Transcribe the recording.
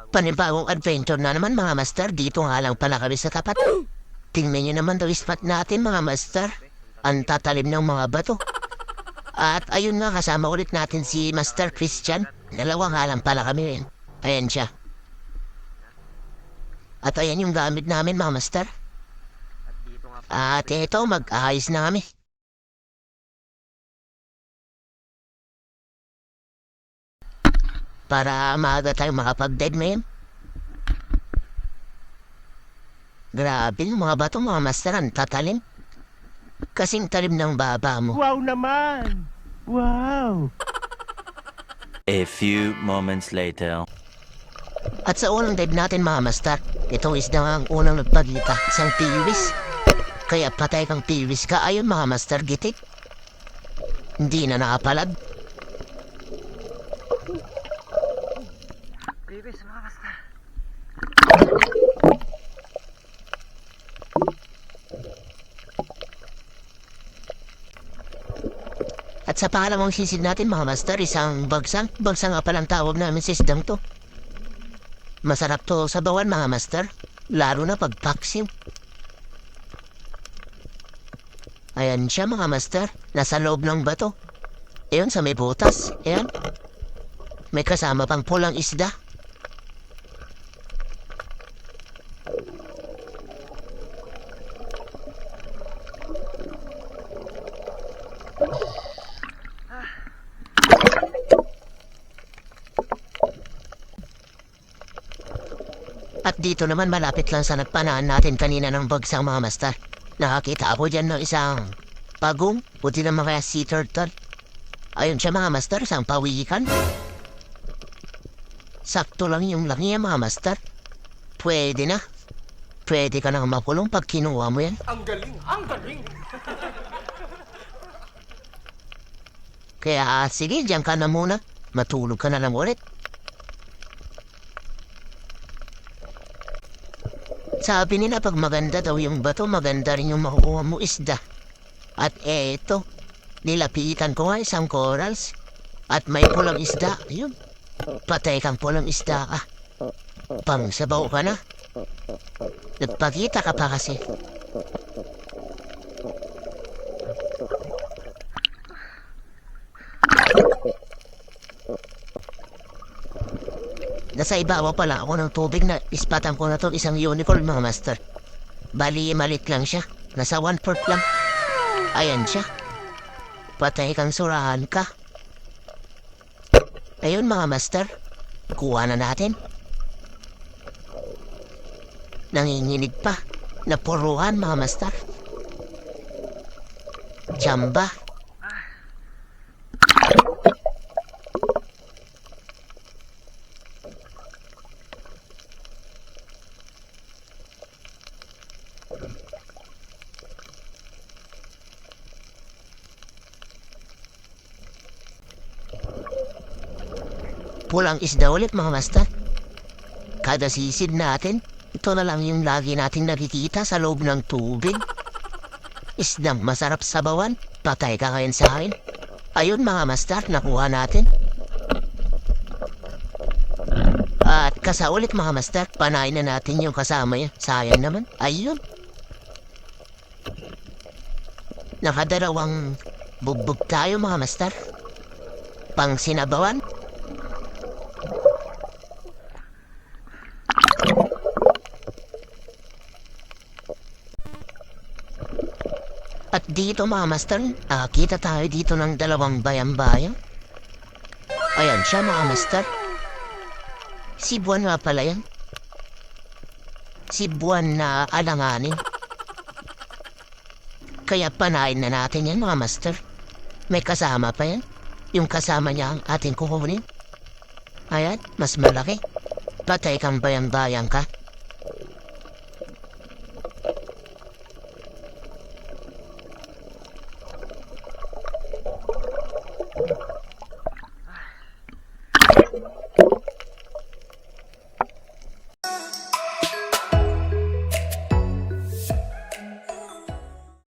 Panibagong adventure na naman mga master. Dito nga lang pala kami sa tapat. Tingnan nyo naman daw spot natin mga master. Ang tatalim ng mga bato. At ayun nga, kasama ulit natin si Master Christian. Dalawa nga lang pala kami rin. Ayan siya. At ayan yung gamit namin mga master. At ito, mag-ayos na kami. Para maaga tayo makapag-dead man. Grabe yung mga bato mga master, ang tatalim. Kasing talim ng baba mo. Wow naman! Wow! A few moments later. At sa unang dive natin mga master, itong isda nga ang unang nagpagita, isang piwis. Kaya patay kang piwis ka, ayun mga master, gitik. Hindi na nakapalag. Bibis mga master. At sa pangalawang sisid natin mga master, isang bagsang. Bagsang nga palang tawag namin sa isdang to. Masarap to sa bawan mga master, lalo na pag paksiw. Ayan siya mga master, nasa loob ng bato. Ayan sa may butas, ayan. May kasama pang pulang isda. At dito naman malapit lang sa nagpanaan natin kanina ng bagsang mga master. Nakakita ako dyan ng isang pagong, puti naman kaya sea turtle. Ayun siya mga master, isang pawikan. Sakto lang yung langi mga master. Pwede na. Pwede ka nang makulong pag kinuha mo yan. Ang galing! Ang galing! Kaya sige, diyan ka na muna. Matulog ka na lang ulit. Sabi nila pag maganda daw yung bato, maganda rin yung makukuha mo isda. At eto, nilapitan ko nga isang corals. At may pulang isda, yun. Patay kang pulang isda ka. Pangsabaw ka na. Nagpakita ka pa kasi. Nasa ibabaw pala ako ng tubig na ispatan ko na to isang unicorn mga master. Bali, malit lang siya. Nasa 1/4 lang. Ayan siya. Patay kang surahan ka. Ayun mga master. Kuha na natin. Nanginginig pa. Napuruhan mga master. Tsamba. Pulang isda ulit mga master. Kada sisid natin, ito na lang yung lagi nating nakikita sa loob ng tubig. Isdang masarap sa bawan, patay ka ngayon sa akin. Ayun mga master, nakuha natin. At kasa ulit mga master, panain na natin yung kasama yun. Sayang naman, ayun. Nakadalawang bugbog tayo mga master. Pang sinabawan. At dito mga master, kita tayo dito ng dalawang bayang-bayang. Ayan siya mga master. Si Buwan nga pala yan. Si Buwan na alanganin. Kaya panain na natin yan mga master. May kasama pa yan. Yung kasama niya ang ating kukunin. Ayan, mas malaki. Patay kang bayang-bayang ka.